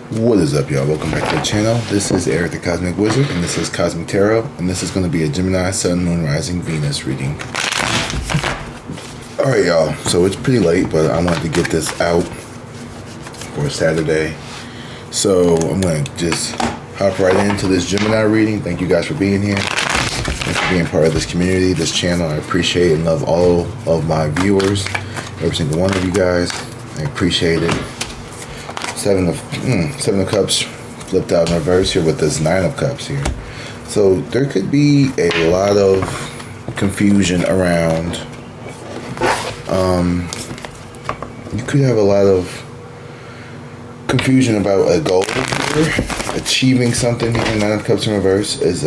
What is up, y'all? Welcome back to the channel. This is Eric the Cosmic Wizard, and this is Cosmic Tarot, and this is going to be a Gemini, Sun, Moon, Rising, Venus reading. Alright, y'all. So it's pretty late, but I wanted to get this out for Saturday. So I'm going to just hop right into this Gemini reading. Thank you guys for being here. Thanks for being part of this community, this channel. I appreciate and love all of my viewers, every single one of you guys. I appreciate it. Seven of Cups flipped out in reverse here with this Nine of Cups here. So there could be a lot of confusion around. You could have a lot of confusion about a goal here. Achieving something here. Nine of Cups in reverse is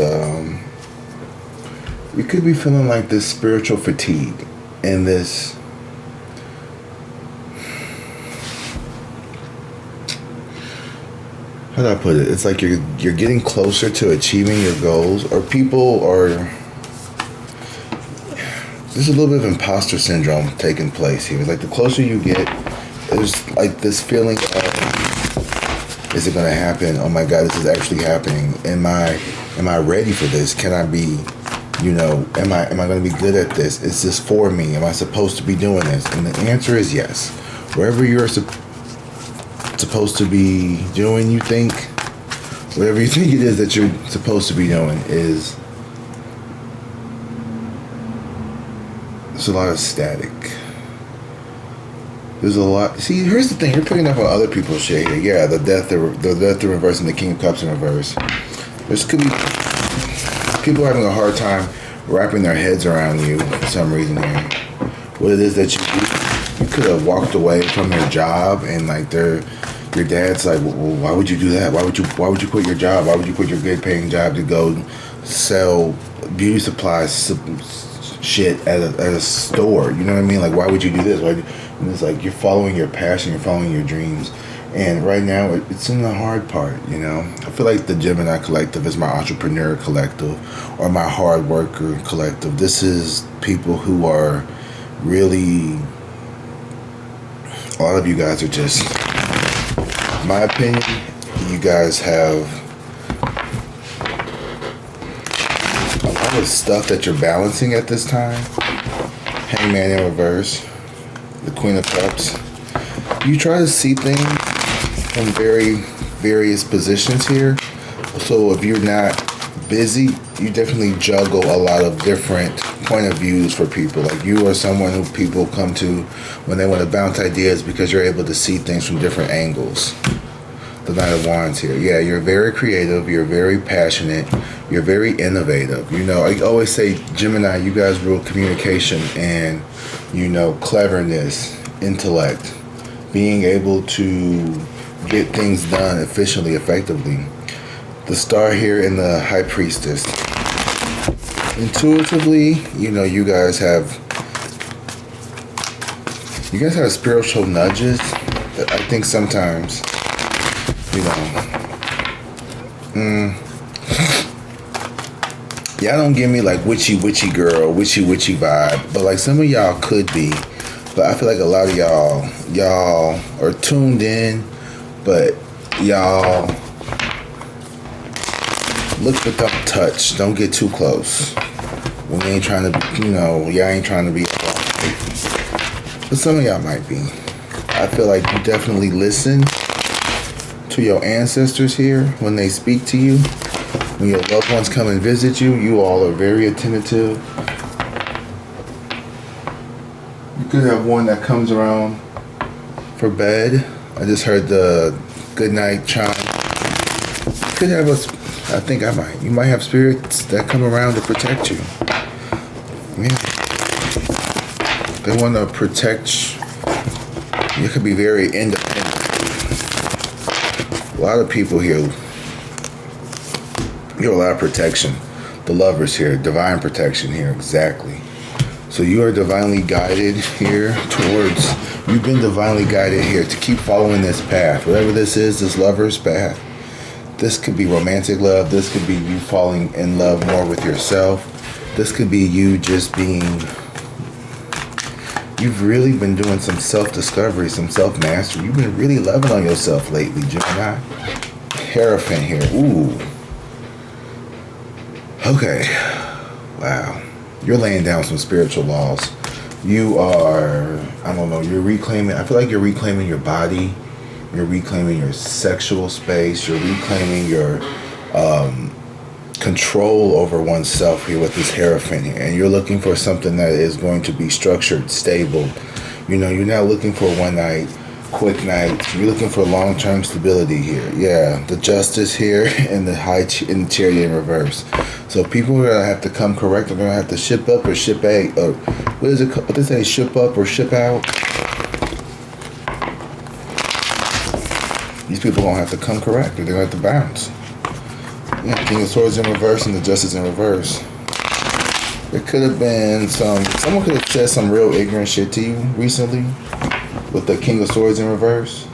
you could be feeling like this spiritual fatigue and this. How do I put it? It's like you're getting closer to achieving your goals, or people are. There's a little bit of imposter syndrome taking place here. It's like the closer you get, there's like this feeling of, is it going to happen? Oh my God, this is actually happening. Am I ready for this? Can I be, am I going to be good at this? Is this for me? Am I supposed to be doing this? And the answer is yes. Wherever you're supposed to be doing, whatever you think it is that you're supposed to be doing is, there's a lot of static. There's a lot. See, here's the thing. You're picking up on other people's shit here. Yeah, the death in reverse and the King of Cups in reverse. This could be people having a hard time wrapping their heads around you for some reason here. What it is that you could have walked away from your job, and like your dad's like, well, why would you do that? Why would you quit your job? Why would you quit your good paying job to go sell beauty supplies shit at a store? You know what I mean? Like, why would you do this? And it's like you're following your passion, you're following your dreams. And right now, it's in the hard part, I feel like the Gemini collective is my entrepreneur collective, or my hard worker collective. This is people who are really, a lot of you guys are just, in my opinion, you guys have a lot of stuff that you're balancing at this time. Hangman in reverse, the Queen of Cups. You try to see things from various positions here. So if you're not busy, you definitely juggle a lot of different point of views for people. Like, you are someone who people come to when they want to bounce ideas because you're able to see things from different angles. The Knight of Wands here. Yeah, you're very creative, you're very passionate, you're very innovative. I always say, Gemini, you guys rule communication and, cleverness, intellect, being able to get things done efficiently, effectively. The Star here in the High Priestess. Intuitively, you guys have spiritual nudges that I think sometimes, y'all don't give me like witchy girl, witchy vibe, but like some of y'all could be. But I feel like a lot of y'all are tuned in, but y'all look but don't touch. Don't get too close. When you ain't trying to, y'all ain't trying to be. But some of y'all might be. I feel like you definitely listen to your ancestors here when they speak to you. When your loved ones come and visit you, you all are very attentive. You could have one that comes around for bed. I just heard the good night chime. You could have you might have spirits that come around to protect you. Yeah. They want to protect you. You could be very independent. A lot of people here, you have a lot of protection. The Lovers here, divine protection here, exactly. So you are divinely guided here you've been divinely guided here to keep following this path. Whatever this is, this Lover's path. This could be romantic love. This could be you falling in love more with yourself. This could be you just being, You've really been doing some self-discovery, some self-mastery. You've been really loving on yourself lately, Gemini. Hierophant here. Ooh. Okay. Wow. You're laying down some spiritual laws. You are, I don't know, you're reclaiming, I feel like you're reclaiming your body. You're reclaiming your sexual space. You're reclaiming your control over oneself here with this Hierophant here. And you're looking for something that is going to be structured, stable. You know, you're not looking for one night, quick night. You're looking for long-term stability here. Yeah, the Justice here and the and the Chariot in reverse. So people are gonna have to come correct. They're gonna have to ship up or ship out. Or what is it? What they say? Ship up or ship out. These people are gonna have to come correct, or they're gonna have to bounce. Yeah, King of Swords in reverse and the Justice in reverse. There could have been someone could have said some real ignorant shit to you recently with the King of Swords in reverse.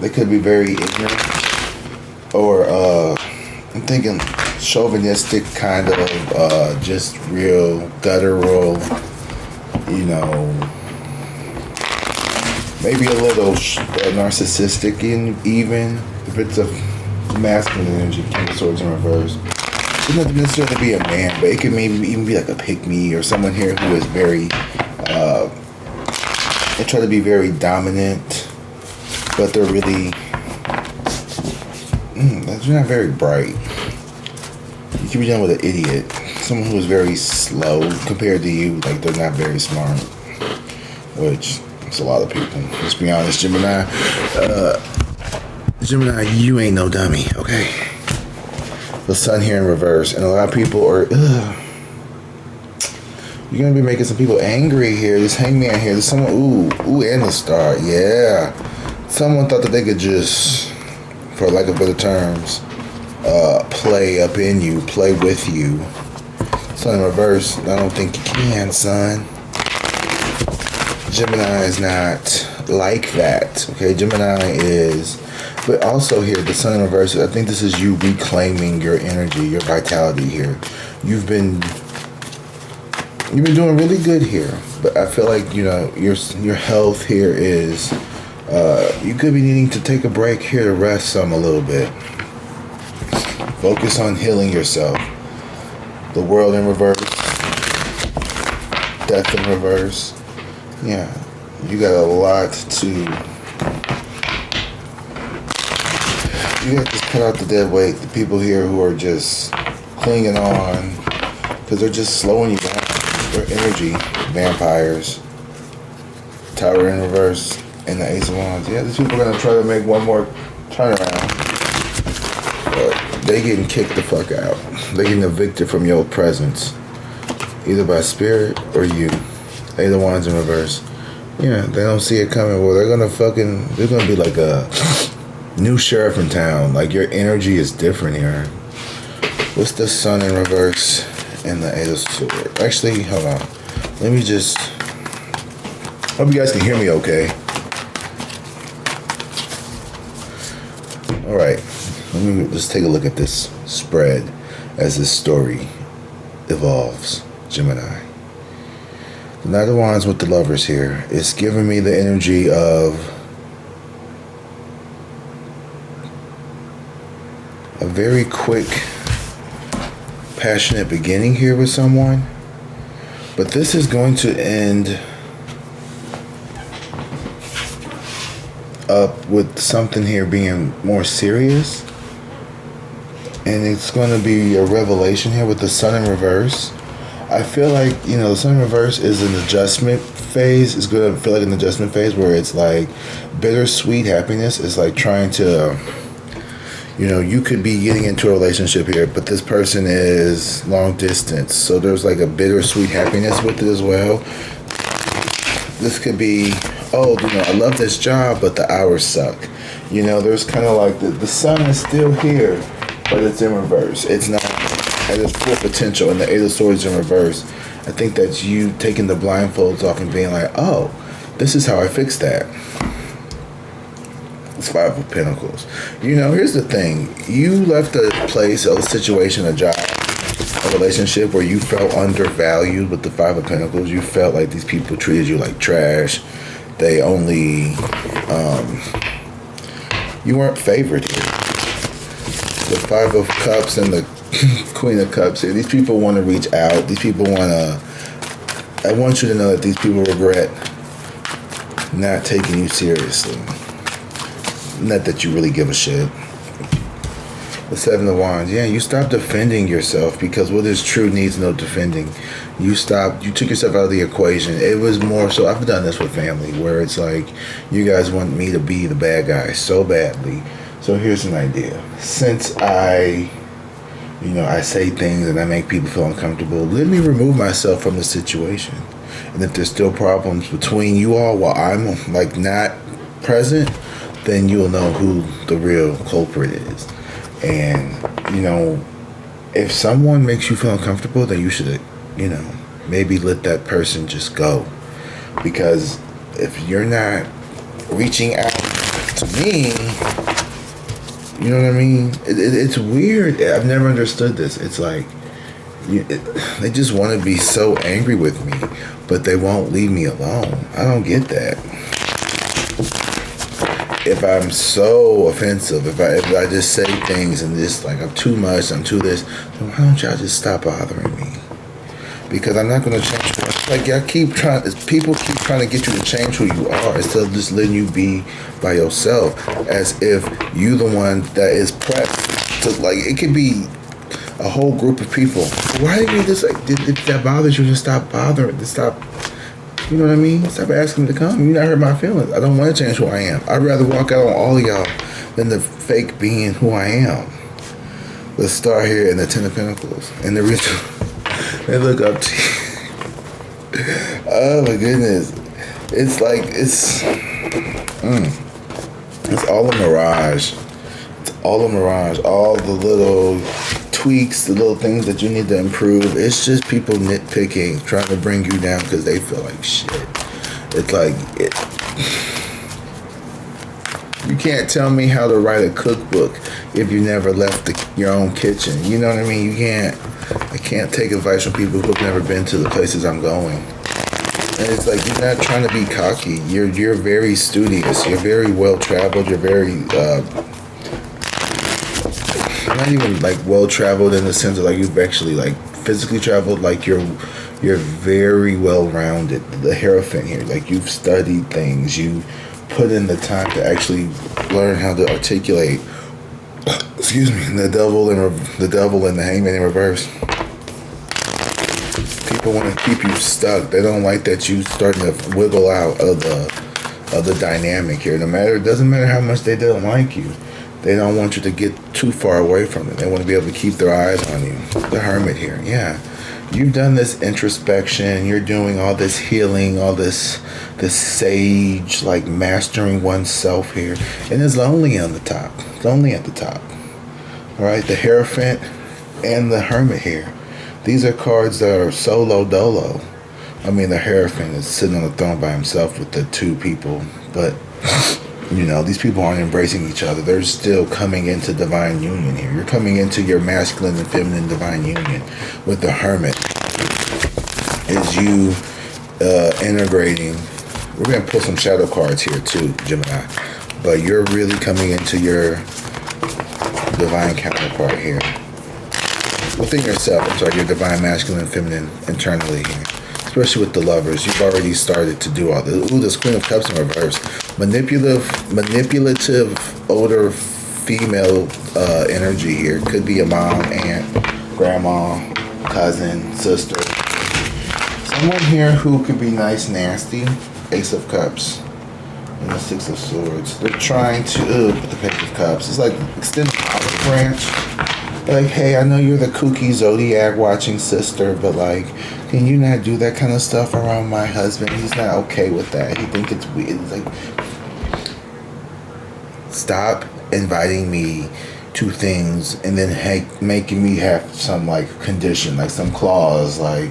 They could be very ignorant, or I'm thinking chauvinistic, kind of just real guttural, you know, maybe a little narcissistic, even if it's a masculine energy. King of Swords in reverse. It doesn't necessarily be a man, but it could maybe even be like a pick-me or someone here who is very they try to be very dominant, but they're really they're not very bright. You could be dealing with an idiot, someone who is very slow compared to you. Like, they're not very smart, which it's a lot of people. Let's be honest, Gemini. Gemini, you ain't no dummy, okay? The Sun here in reverse, and a lot of people are. You're gonna be making some people angry here. This Hangman here. There's someone. Ooh, and the Star. Yeah. Someone thought that they could just, for lack of better terms, play up in you, play with you. Sun in reverse. I don't think you can, son. Gemini is not like that. Okay, Gemini is. But also here, the Sun in reverse. I think this is you reclaiming your energy, your vitality here. You've been doing really good here, but I feel like, you know, your health here is you could be needing to take a break here to rest some a little bit. Focus on healing yourself. The World in reverse, Death in reverse. Yeah, you got a lot to. You got to just cut out the dead weight. The people here who are just clinging on because they're just slowing you down. Their energy, vampires, Tower in reverse, and the Ace of Wands. Yeah, these people are gonna try to make one more turnaround, but they getting kicked the fuck out. They getting evicted from your presence, either by spirit or you. Ace of Wands in reverse. Yeah, they don't see it coming. Well, they're gonna be like a new sheriff in town. Like, your energy is different here. What's the Sun in reverse? And the Eight of Swords. Actually, hold on. Let me just. Hope you guys can hear me okay. Alright. Let me just take a look at this spread as this story evolves. Gemini. The Knight of Wands with the Lovers here. It's giving me the energy of a very quick, passionate beginning here with someone, but this is going to end up with something here being more serious, and it's going to be a revelation here with the Sun in reverse. I feel like, you know, the Sun in reverse is an adjustment phase. It's going to feel like an adjustment phase where it's like bittersweet happiness. It's like trying to, you know, you could be getting into a relationship here, but this person is long distance. So there's like a bittersweet happiness with it as well. This could be, oh, you know, I love this job, but the hours suck. You know, there's kind of like the sun is still here, but it's in reverse. It's not at its full potential, and the Eight of Swords in reverse. I think that's you taking the blindfolds off and being like, oh, this is how I fix that. It's Five of Pentacles. You know, here's the thing. You left a place, a situation, a job, a relationship where you felt undervalued with the Five of Pentacles. You felt like these people treated you like trash. They only, you weren't favored here. The Five of Cups and the Queen of Cups here. These people want to reach out. These people want to, I want you to know that these people regret not taking you seriously. Not that you really give a shit. The Seven of Wands. Yeah, you stopped defending yourself because what is true needs no defending. You took yourself out of the equation. It was more so, I've done this with family where it's like, you guys want me to be the bad guy so badly. So here's an idea. Since I say things and I make people feel uncomfortable, let me remove myself from the situation. And if there's still problems between you all while I'm like not present, then you'll know who the real culprit is. And, if someone makes you feel uncomfortable, then you should, maybe let that person just go. Because if you're not reaching out to me, you know what I mean? It's weird. I've never understood this. It's like, they just want to be so angry with me, but they won't leave me alone. I don't get that. If I'm so offensive, if I just say things and just like I'm too much, I'm too this, then why don't y'all just stop bothering me? Because I'm not going to change. Like people keep trying to get you to change who you are instead of just letting you be by yourself, as if you the one that is pressed to, like, it could be a whole group of people. Why do you just like, if that bothers you, just stop bothering, just stop. You know what I mean? Stop asking me to come. You not hurt my feelings. I don't want to change who I am. I'd rather walk out on all of y'all than the fake being who I am. Let's start here in the Ten of Pentacles. And the ritual. They look up to you. Oh my goodness. It's like, it's all a mirage. It's all a mirage. All the little tweaks, the little things that you need to improve. It's just people nitpicking, trying to bring you down because they feel like shit. It's like, you can't tell me how to write a cookbook if you never left your own kitchen. You know what I mean? I can't take advice from people who've never been to the places I'm going. And it's like, you're not trying to be cocky. You're very studious. You're very well traveled. You're very not even like well traveled in the sense of like you've actually like physically traveled. Like you're very well rounded. The Hierophant here, like you've studied things. You put in the time to actually learn how to articulate. Excuse me, the devil and the Hangman in reverse. People want to keep you stuck. They don't like that you starting to wiggle out of the dynamic here. It doesn't matter how much they don't like you. They don't want you to get too far away from it. They want to be able to keep their eyes on you. The Hermit here, yeah. You've done this introspection. You're doing all this healing, all this sage, like mastering oneself here. And it's lonely on the top. Lonely at the top. All right, the Hierophant and the Hermit here. These are cards that are solo dolo. I mean, the Hierophant is sitting on the throne by himself with the two people. But, these people aren't embracing each other. They're still coming into divine union here. You're coming into your masculine and feminine divine union with the Hermit. Is you integrating. We're going to pull some shadow cards here too, Gemini. But you're really coming into your divine counterpart here. Within yourself, your divine masculine and feminine internally here. Especially with the Lovers. You've already started to do all this. Ooh, this Queen of Cups in reverse. Manipulative, older female energy here. Could be a mom, aunt, grandma, cousin, sister. Someone here who could be nice, nasty. Ace of Cups. And the Six of Swords. They're trying to, with the Page of Cups. It's like extend the olive branch. Like, hey, I know you're the kooky zodiac watching sister, but like, can you not do that kind of stuff around my husband? He's not okay with that. He thinks it's weird. It's like, stop inviting me to things and then making me have some like condition, like some clause, like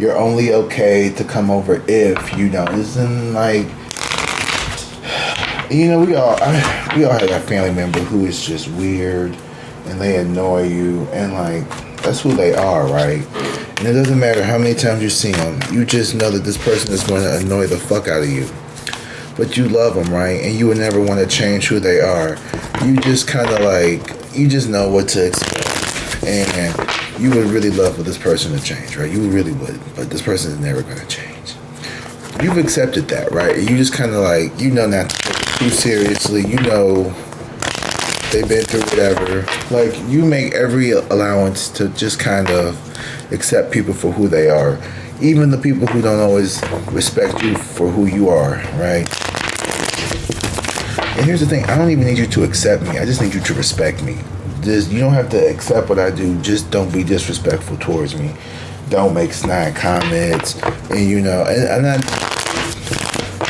you're only okay to come over if you don't. Isn't like, we all have that family member who is just weird and they annoy you and like That's who they are, right? And it doesn't matter how many times you see them. You just know that this person is going to annoy the fuck out of you. But you love them, right? And you would never want to change who they are. You just kind of like, you just know what to expect. And you would really love for this person to change, right? You really would. But this person is never going to change. You've accepted that, right? You just kind of like, you know not to take it too seriously. You know they've been through whatever. Like, you make every allowance to just kind of accept people for who they are. Even the people who don't always respect you for who you are, right? And here's the thing, I don't even need you to accept me. I just need you to respect me. You don't have to accept what I do. Just don't be disrespectful towards me. Don't make snide comments. And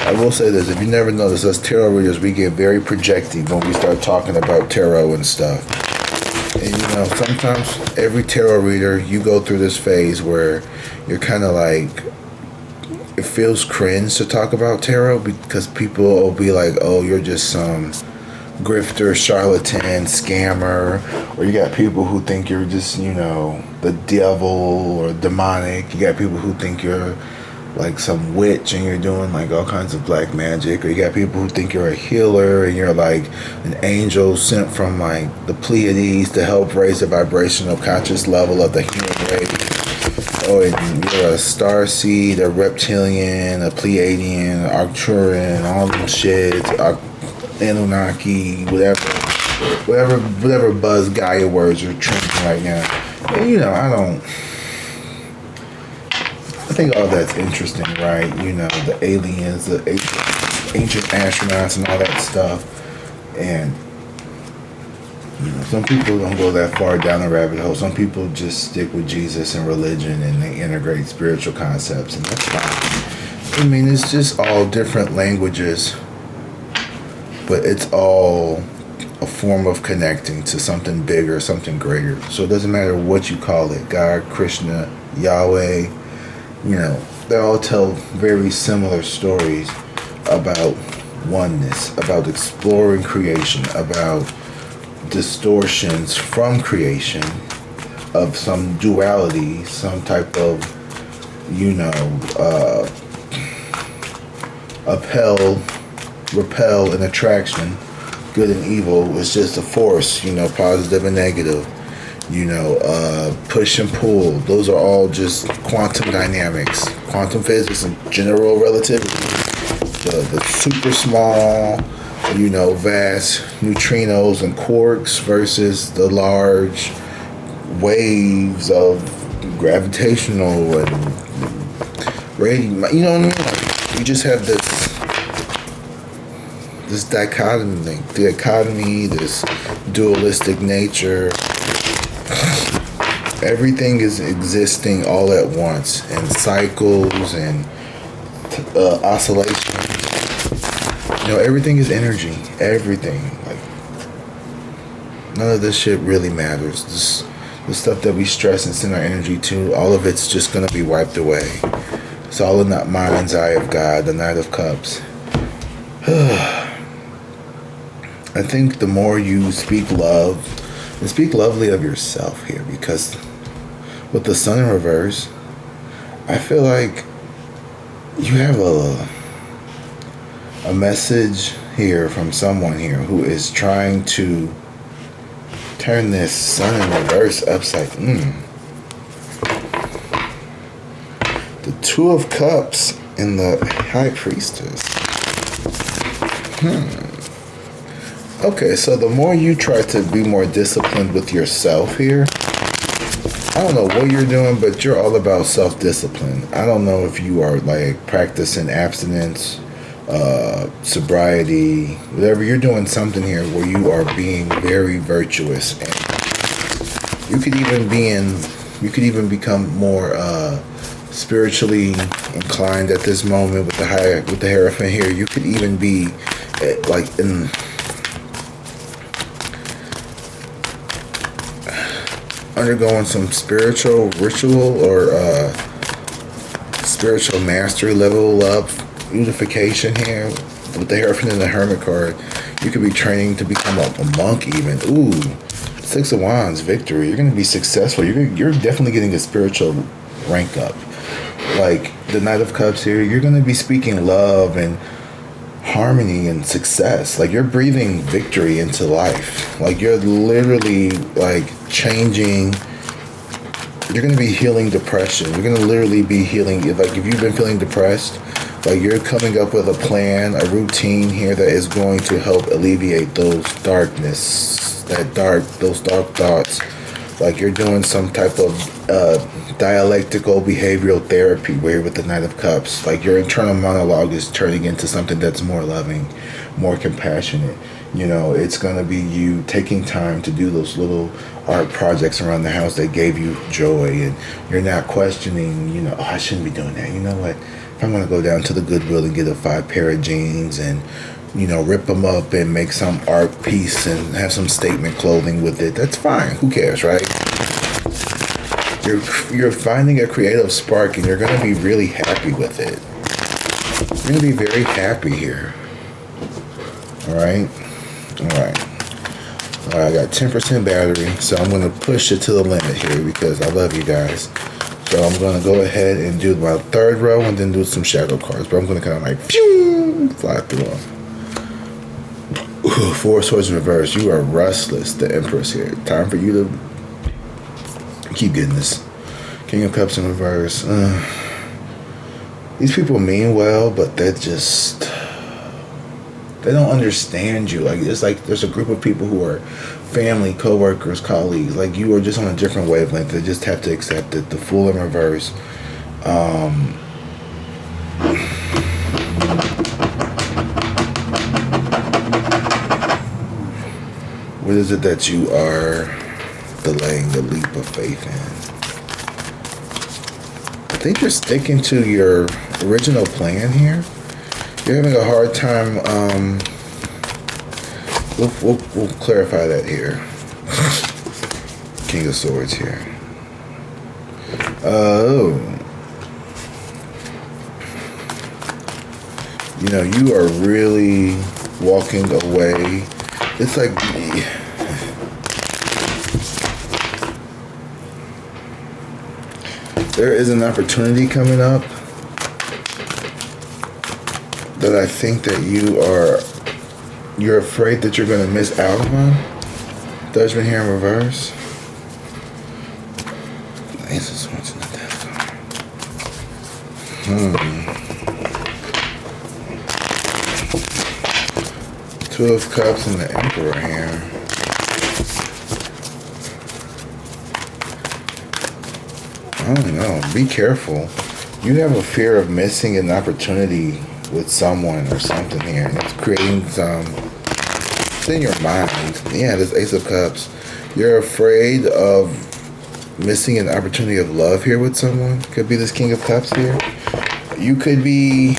I will say this, if you never noticed, us tarot readers, we get very projective when we start talking about tarot and stuff. And sometimes every tarot reader, you go through this phase where you're kind of like, it feels cringe to talk about tarot because people will be like, oh, you're just some grifter, charlatan, scammer, or you got people who think you're just, the devil or demonic. You got people who think you're like some witch and you're doing like all kinds of black magic, or you got people who think you're a healer and you're like an angel sent from like the Pleiades to help raise the vibrational conscious level of the human race. Or you're a starseed, a reptilian, a Pleiadian, Arcturian, all them shit, Anunnaki, whatever buzz Gaia words are trending right now. And I think all that's interesting, right? The aliens, the ancient astronauts and all that stuff. And, some people don't go that far down the rabbit hole. Some people just stick with Jesus and religion and they integrate spiritual concepts, and that's fine. I mean, it's just all different languages, but it's all a form of connecting to something bigger, something greater. So it doesn't matter what you call it, God, Krishna, Yahweh, they all tell very similar stories about oneness, about exploring creation, about distortions from creation, of some duality, some type of, repel and attraction, good and evil. It's just a force, positive and negative. Push and pull. Those are all just quantum dynamics, quantum physics, and general relativity. The super small, vast neutrinos and quarks versus the large waves of gravitational and radium. You know what I mean? Like, you just have this dichotomy, this dualistic nature. Everything is existing all at once in cycles and oscillations. Everything is energy. Everything. Like, none of this shit really matters. The stuff that we stress and send our energy to, all of it's just gonna be wiped away. It's all in that mind's eye of God, the Knight of Cups. I think the more you speak love, and speak lovely of yourself here, because with the Sun in reverse, I feel like you have a message here from someone here who is trying to turn this Sun in reverse upside. The Two of Cups and the High Priestess. Okay, so the more you try to be more disciplined with yourself here, I don't know what you're doing, but you're all about self-discipline. I don't know if you are like practicing abstinence, sobriety, whatever. You're doing something here where you are being very virtuous, and you could even become more spiritually inclined at this moment with the Hierophant here. You could even be undergoing some spiritual ritual or spiritual mastery, level up, unification here with the Hierophant and the Hermit card. You could be training to become a monk even. Ooh, Six of Wands, victory. You're going to be successful. You're definitely getting a spiritual rank up. Like the Knight of Cups here, you're going to be speaking love and harmony and success. Like you're breathing victory into life. Like you're literally like changing. You're going to be healing depression. You're going to literally be healing. Like if you've been feeling depressed, like you're coming up with a plan, a routine here that is going to help alleviate those those dark thoughts. Like you're doing some type of dialectical behavioral therapy where you're with the Knight of Cups. Like your internal monologue is turning into something that's more loving, more compassionate. You know, it's going to be you taking time to do those little art projects around the house that gave you joy, and you're not questioning, you know, oh, I shouldn't be doing that. You know what? If I'm going to go down to the Goodwill and get a 5 pair of jeans and, you know, rip them up and make some art piece and have some statement clothing with it, that's fine. Who cares, right? You're finding a creative spark, and you're going to be really happy with it. You're going to be very happy here. All right? All right. I got 10% battery, so I'm going to push it to the limit here because I love you guys. So I'm going to go ahead and do my 3rd row and then do some shadow cards. But I'm going to kind of like fly through them. Ooh, 4 Swords in reverse. You are restless, the Empress here. Time for you to keep getting this. King of Cups in reverse. These people mean well, but they're just... they don't understand you. Like it's like there's a group of people who are family, co-workers, colleagues. Like you are just on a different wavelength. They just have to accept it. The Fool in reverse. What is it that you are delaying the leap of faith in? I think you're sticking to your original plan here. You're having a hard time. We'll clarify that here. King of Swords here. Oh. You know, you are really walking away. It's like there is an opportunity coming up that I think that you're afraid that you're going to miss out on. Judgment here in reverse. Ace of Swords in the Death card. 2 of Cups and the Emperor here. I don't know. Be careful. You have a fear of missing an opportunity with someone or something here. And it's creating some... it's in your mind. Yeah, this Ace of Cups. You're afraid of missing an opportunity of love here with someone. Could be this King of Cups here. You could be...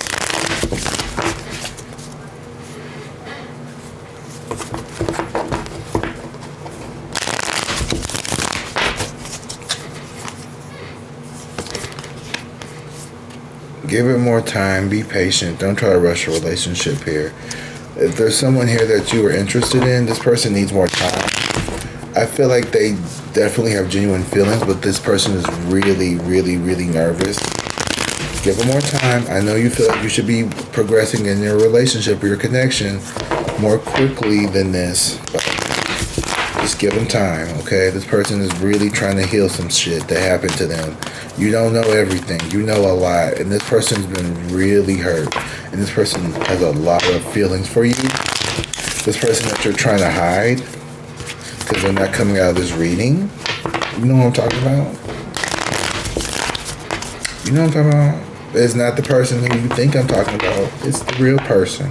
give it more time. Be patient. Don't try to rush a relationship here. If there's someone here that you are interested in, this person needs more time. I feel like they definitely have genuine feelings, but this person is really, really, really nervous. Give them more time. I know you feel like you should be progressing in your relationship or your connection more quickly than this, but just give them time, okay? This person is really trying to heal some shit that happened to them. You don't know everything. You know a lot. And this person's been really hurt. And this person has a lot of feelings for you. This person that you're trying to hide because they're not coming out of this reading. You know what I'm talking about? You know what I'm talking about? It's not the person who you think I'm talking about. It's the real person.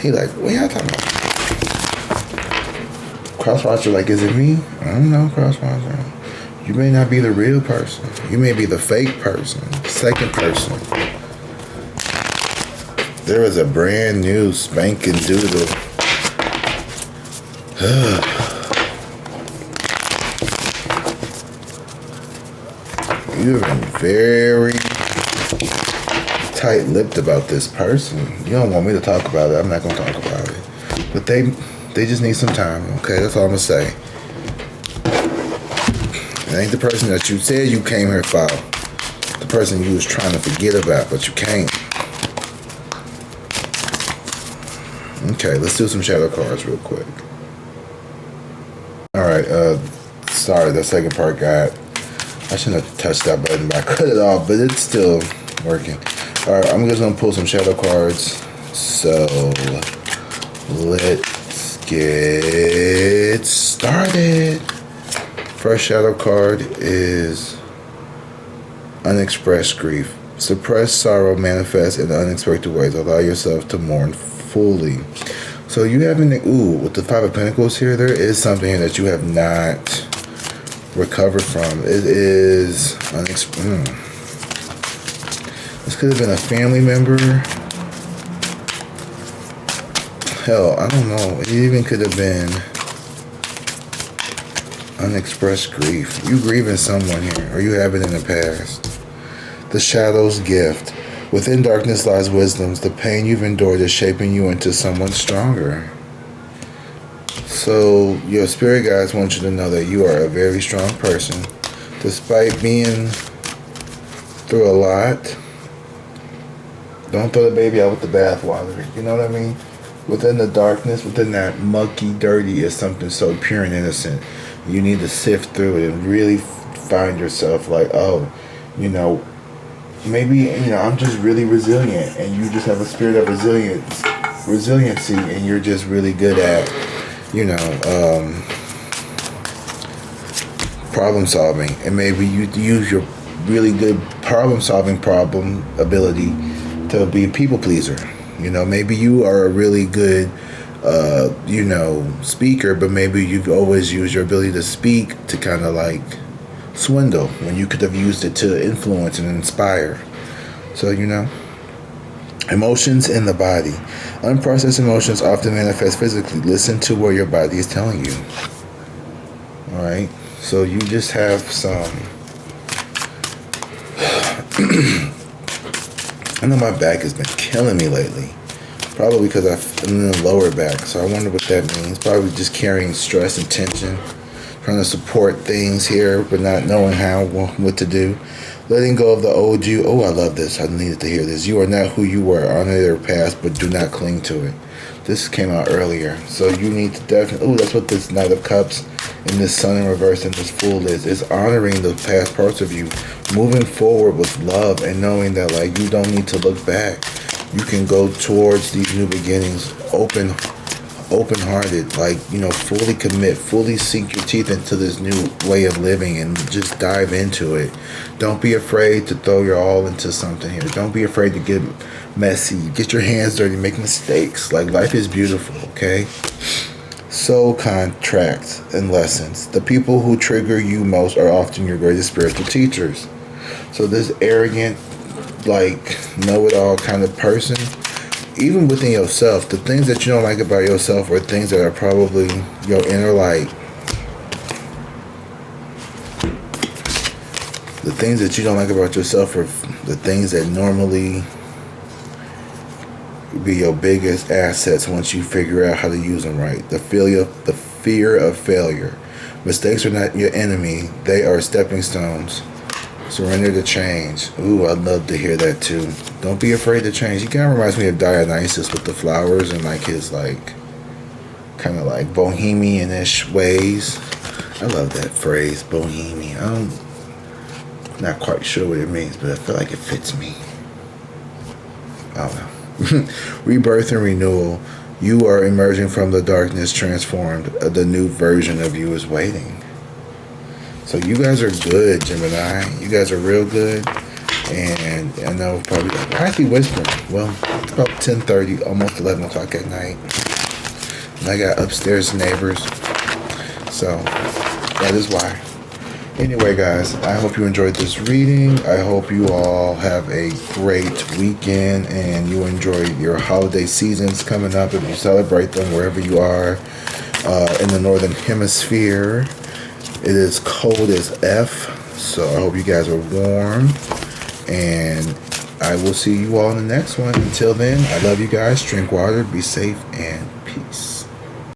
He like, what y'all talking about? Crosswatcher, like, is it me? I don't know, Crosswatcher. You may not be the real person. You may be the fake person, second person. There is a brand new spanking doodle. You've been very tight-lipped about this person. You don't want me to talk about it. I'm not going to talk about it. But they just need some time. Okay, that's all I'm gonna say. It ain't the person that you said you came here for. The person you was trying to forget about, but you can't. Okay, let's do some shadow cards real quick. Alright, sorry, the second part I shouldn't have touched that button, but I cut it off, but it's still working. Alright, I'm just gonna pull some shadow cards. So let's get started. First shadow card is unexpressed grief. Suppressed sorrow manifests in unexpected ways. Allow yourself to mourn fully. So you haven't, with the Five of Pentacles here, there is something here that you have not recovered from. It is unexpressed. This could have been a family member. Hell, I don't know. It even could have been unexpressed grief. You grieving someone here, or you have it in the past. The Shadow's gift. Within darkness lies wisdom. The pain you've endured is shaping you into someone stronger. So your spirit guides want you to know that you are a very strong person. Despite being through a lot, don't throw the baby out with the bathwater. You know what I mean? Within the darkness, within that mucky, dirty is something so pure and innocent. You need to sift through it and really find yourself like, oh, maybe, I'm just really resilient, and you just have a spirit of resiliency, and you're just really good at, problem solving, and maybe you use your really good problem ability to be a people pleaser. Maybe you are a really good speaker, but maybe you've always used your ability to speak to kind of like swindle when you could have used it to influence and inspire. So, emotions in the body. Unprocessed emotions often manifest physically. Listen to what your body is telling you. Alright? So you just have some I know my back has been killing me lately. Probably because I'm in the lower back. So I wonder what that means. Probably just carrying stress and tension. Trying to support things here, but not knowing what to do. Letting go of the old you. Oh, I love this. I needed to hear this. You are not who you were. Honor your past, but do not cling to it. This came out earlier. So you need to definitely... Oh, that's what this Knight of Cups and this Sun in reverse and this Fool is honoring the past parts of you. Moving forward with love and knowing that, like, you don't need to look back. You can go towards these new beginnings open-hearted, like, fully commit, fully sink your teeth into this new way of living and just dive into it. Don't be afraid to throw your all into something here. Don't be afraid to get messy, get your hands dirty, make mistakes. Like, life is beautiful, okay? Soul contracts and lessons. The people who trigger you most are often your greatest spiritual teachers. So this arrogant, like, know-it-all kind of person, even within yourself, the things that you don't like about yourself are things that are probably your inner light. The things that you don't like about yourself are the things that normally be your biggest assets once you figure out how to use them right. The fear of failure. Mistakes are not your enemy. They are stepping stones. Surrender to change. Ooh, I'd love to hear that too. Don't be afraid to change. He kind of reminds me of Dionysus with the flowers and like his like kind of like bohemian-ish ways. I love that phrase, bohemian. I'm not quite sure what it means, but I feel like it fits me. I don't know. Rebirth and renewal. You are emerging from the darkness, transformed. The new version of you is waiting. So you guys are good, Gemini. You guys are real good. And I know probably like, why is he whispering? Well, it's about 10:30, almost 11 o'clock at night. And I got upstairs neighbors. So that is why. Anyway, guys, I hope you enjoyed this reading. I hope you all have a great weekend and you enjoy your holiday seasons coming up if you celebrate them wherever you are in the northern hemisphere. It is cold as F, so I hope you guys are warm, and I will see you all in the next one. Until then, I love you guys. Drink water, be safe, and peace. Peace.